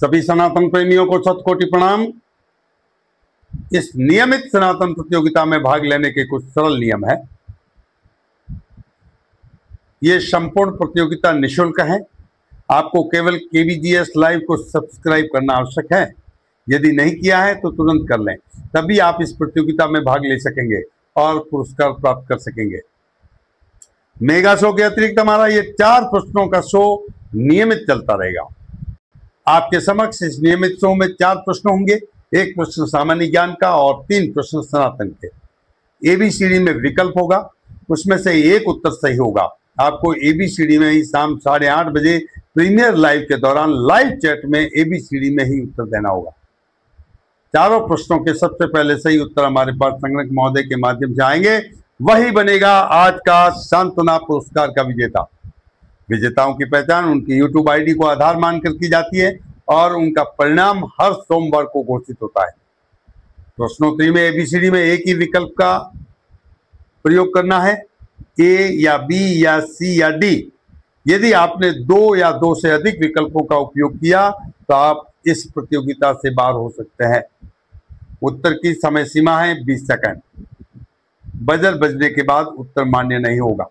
सभी सनातन प्रेमियों को शतकोटि प्रणाम। इस नियमित सनातन प्रतियोगिता में भाग लेने के कुछ सरल नियम है। ये संपूर्ण प्रतियोगिता निःशुल्क है। आपको केवल केवीजीएस लाइव को सब्सक्राइब करना आवश्यक है। यदि नहीं किया है तो तुरंत कर लें, तभी आप इस प्रतियोगिता में भाग ले सकेंगे और पुरस्कार प्राप्त कर सकेंगे। मेगा शो के अतिरिक्त हमारा ये 4 प्रश्नों का शो नियमित चलता रहेगा। आपके समक्ष इस नियमित शो में 4 प्रश्न होंगे, 1 प्रश्न सामान्य ज्ञान का और 3 प्रश्न सनातन के। एबीसीडी में विकल्प होगा, उसमें से 1 उत्तर सही होगा। आपको एबीसीडी में ही शाम 8:30 बजे प्रीमियर लाइव के दौरान लाइव चैट में एबीसीडी में ही उत्तर देना होगा। चारों प्रश्नों के सबसे पहले सही उत्तर हमारे पास संगणक महोदय के माध्यम से आएंगे, वही बनेगा आज का सांत्वना पुरस्कार का विजेता। विजेताओं की पहचान उनकी यूट्यूब आईडी को आधार मानकर की जाती है और उनका परिणाम हर सोमवार को घोषित होता है। प्रश्नोत्तरी में एबीसीडी में एक ही विकल्प का प्रयोग करना है, ए या बी या सी या डी। यदि आपने 2 या 2 से अधिक विकल्पों का उपयोग किया तो आप इस प्रतियोगिता से बाहर हो सकते हैं। उत्तर की समय सीमा है 20 सेकंड। बजर बजने के बाद उत्तर मान्य नहीं होगा।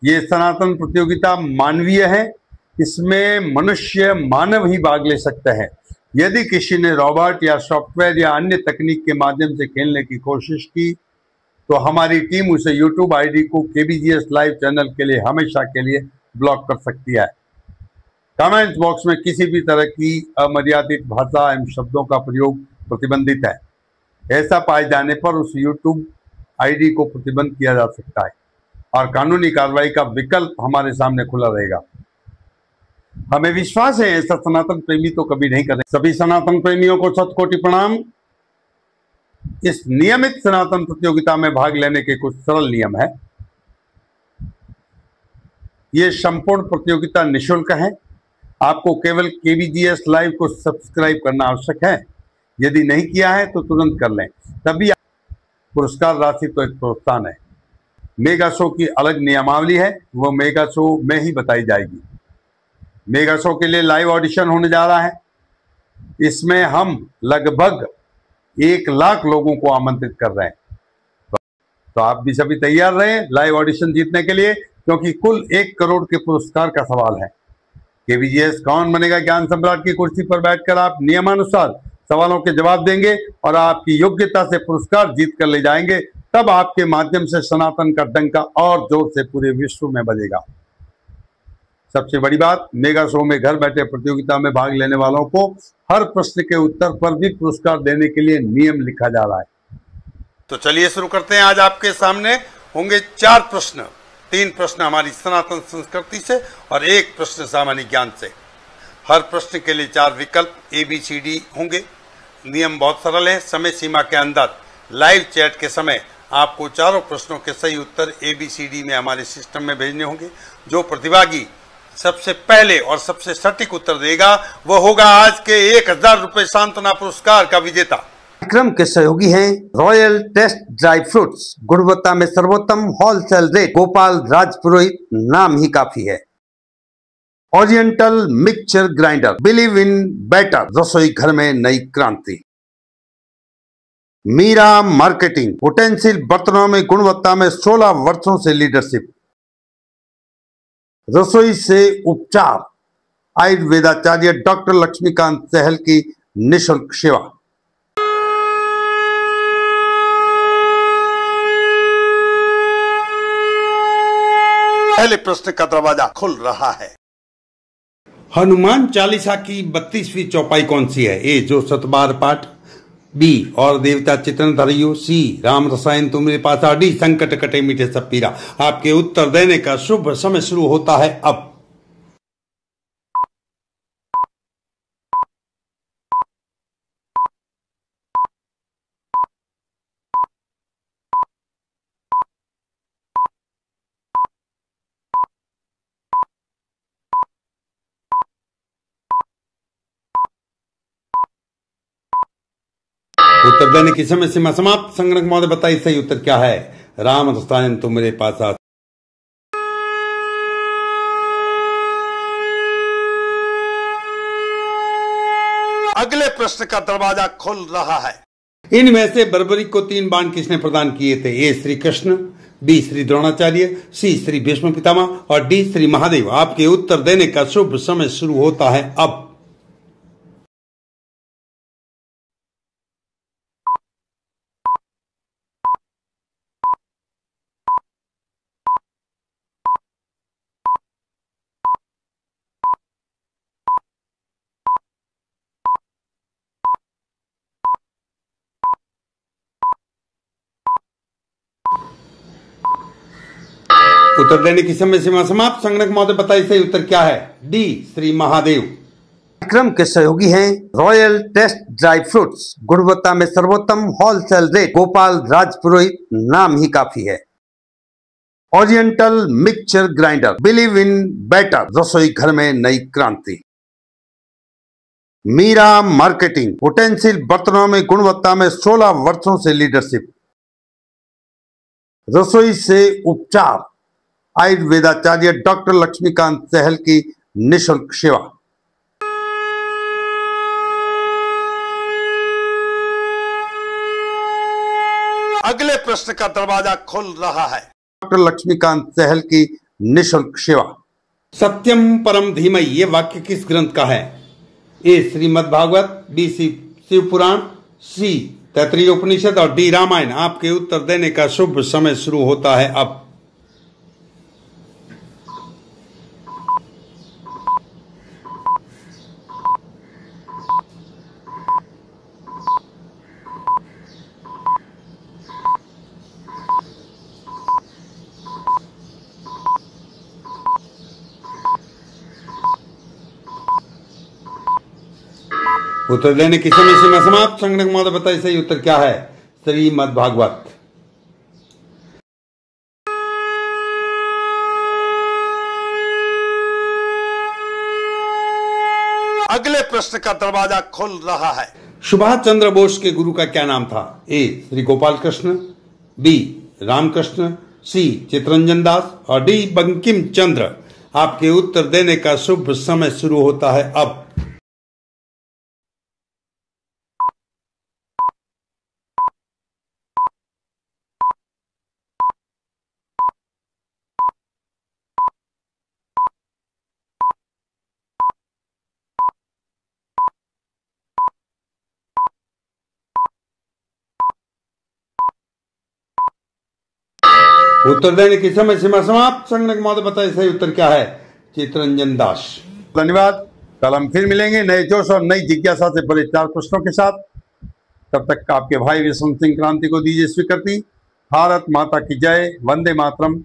ये सनातन प्रतियोगिता मानवीय है, इसमें मनुष्य मानव ही भाग ले सकते हैं। यदि किसी ने रोबोट या सॉफ्टवेयर या अन्य तकनीक के माध्यम से खेलने की कोशिश की तो हमारी टीम उसे यूट्यूब आईडी को केबीजीएस लाइव चैनल के लिए हमेशा के लिए ब्लॉक कर सकती है। कमेंट बॉक्स में किसी भी तरह की अमर्यादित भाषा एवं शब्दों का प्रयोग प्रतिबंधित है। ऐसा पाए जाने पर उस यूट्यूब आईडी को प्रतिबंध किया जा सकता है और कानूनी कार्रवाई का विकल्प हमारे सामने खुला रहेगा। हमें विश्वास है ऐसा सनातन प्रेमी तो कभी नहीं करें। सभी सनातन प्रेमियों को शतकोटि प्रणाम। इस नियमित सनातन प्रतियोगिता में भाग लेने के कुछ सरल नियम है। ये संपूर्ण प्रतियोगिता निःशुल्क है। आपको केवल केवीजीएस लाइव को सब्सक्राइब करना आवश्यक है। यदि नहीं किया है तो तुरंत कर लें, तभी पुरस्कार राशि तो एक प्रोत्साहन है। मेगा शो की अलग नियमावली है, वो मेगा शो में ही बताई जाएगी। मेगा शो के लिए लाइव ऑडिशन होने जा रहा है। इसमें हम लगभग 1 लाख लोगों को आमंत्रित कर रहे हैं। तो आप भी सभी तैयार रहें लाइव ऑडिशन जीतने के लिए, क्योंकि कुल 1 करोड़ के पुरस्कार का सवाल है। केवीजीएस कौन बनेगा ज्ञान सम्राट की कुर्सी पर बैठकर आप नियमानुसार सवालों के जवाब देंगे और आपकी योग्यता से पुरस्कार जीत कर ले जाएंगे। तब आपके माध्यम से सनातन का डंका और जोर से पूरे विश्व में बजेगा। सबसे बड़ी बात, मेगा शो में घर बैठे प्रतियोगिता में भाग लेने वालों को हर प्रश्न के उत्तर पर भी पुरस्कार देने के लिए नियम लिखा जा रहा है। तो चलिए शुरू करते हैं। आज आपके सामने होंगे 4 प्रश्न। 3 प्रश्न हमारी सनातन संस्कृति से और 1 प्रश्न सामान्य ज्ञान से। हर प्रश्न के लिए 4 विकल्प ABCD होंगे। नियम बहुत सरल है। समय सीमा के अंदर लाइव चैट के समय आपको चारों प्रश्नों के सही उत्तर ABCD में हमारे सिस्टम में भेजने होंगे। जो प्रतिभागी सबसे पहले और सबसे सटीक उत्तर देगा वो होगा आज के 1000 रुपए सांत्वना पुरस्कार का विजेता। कार्यक्रम के सहयोगी हैं रॉयल टेस्ट ड्राई फ्रूट्स, गुणवत्ता में सर्वोत्तम, होलसेल रेट, गोपाल राजपुरोहित, नाम ही काफी है। Oriental mixture grinder, believe in better, रसोई घर में नई क्रांति। मीरा मार्केटिंग, उटेंसिल बर्तनों में गुणवत्ता में 16 वर्षों से लीडरशिप। रसोई से उपचार, आयुर्वेदाचार्य डॉक्टर लक्ष्मीकांत सहल की निःशुल्क सेवा। पहले प्रश्न का दरवाजा खुल रहा है। हनुमान चालीसा की 32वीं चौपाई कौन सी है? ए जो शतबार पाठ, बी और देवता चित्रण धरियो, सी राम रसायन तुम मेरे पास, डी संकट कटे मीठे सब पीरा। आपके उत्तर देने का शुभ समय शुरू होता है अब। उत्तर देने की समय सीमा समाप्त। संगणक महोदय बताइए सही उत्तर क्या है? राम रसायन तुम मेरे पास। अगले प्रश्न का दरवाजा खुल रहा है। इनमें से बर्बरीक को 3 बाण किसने प्रदान किए थे? ए श्री कृष्ण, बी श्री द्रोणाचार्य, सी श्री भीष्म पितामह और डी श्री महादेव। आपके उत्तर देने का शुभ समय शुरू होता है अब। उत्तर देने की समय सीमा समाप्त। संगणक महोदय बताइए सही उत्तर क्या है? डी श्री महादेव। कार्यक्रम के सहयोगी हैं रॉयल टेस्ट ड्राई फ्रूट्स, गुणवत्ता में सर्वोत्तम, होलसेल रेट, गोपाल राजपुरोहित, नाम ही काफी है। Oriental mixture grinder, believe in better, रसोई घर में नई क्रांति। मीरा मार्केटिंग, उटेंसिल बर्तनों में गुणवत्ता में 16 वर्षों से लीडरशिप। रसोई से उपचार, आयुर्वेदाचार्य डॉक्टर लक्ष्मीकांत सहल की निःशुल्क सेवा। अगले प्रश्न का दरवाजा खुल रहा है। डॉक्टर लक्ष्मीकांत सहल की निःशुल्क सेवा। सत्यम परम धीमहि, ये वाक्य किस ग्रंथ का है? ए श्रीमद् भागवत, बी शिव पुराण, सी तैत्तिरीय उपनिषद और डी रामायण। आपके उत्तर देने का शुभ समय शुरू होता है अब। उत्तर देने की समय सीमा समाप्त। संगणक महोदय बताइए सही उत्तर क्या है? श्रीमद् भागवत। अगले प्रश्न का दरवाजा खुल रहा है। सुभाष चंद्र बोस के गुरु का क्या नाम था? ए श्री गोपाल कृष्ण, बी रामकृष्ण, सी चितरंजन दास और डी बंकिम चंद्र। आपके उत्तर देने का शुभ समय शुरू होता है अब। उत्तर देने की समय सीमा समाप्त। संगणक महोदय बताइए सही उत्तर क्या है? चितरंजन दास। धन्यवाद। कल हम फिर मिलेंगे नए जोश और नई जिज्ञासा से भरे 4 प्रश्नों के साथ। तब तक आपके भाई विष्णु सिंह क्रांति को दीजिए स्वीकृति। भारत माता की जय। वंदे मातरम।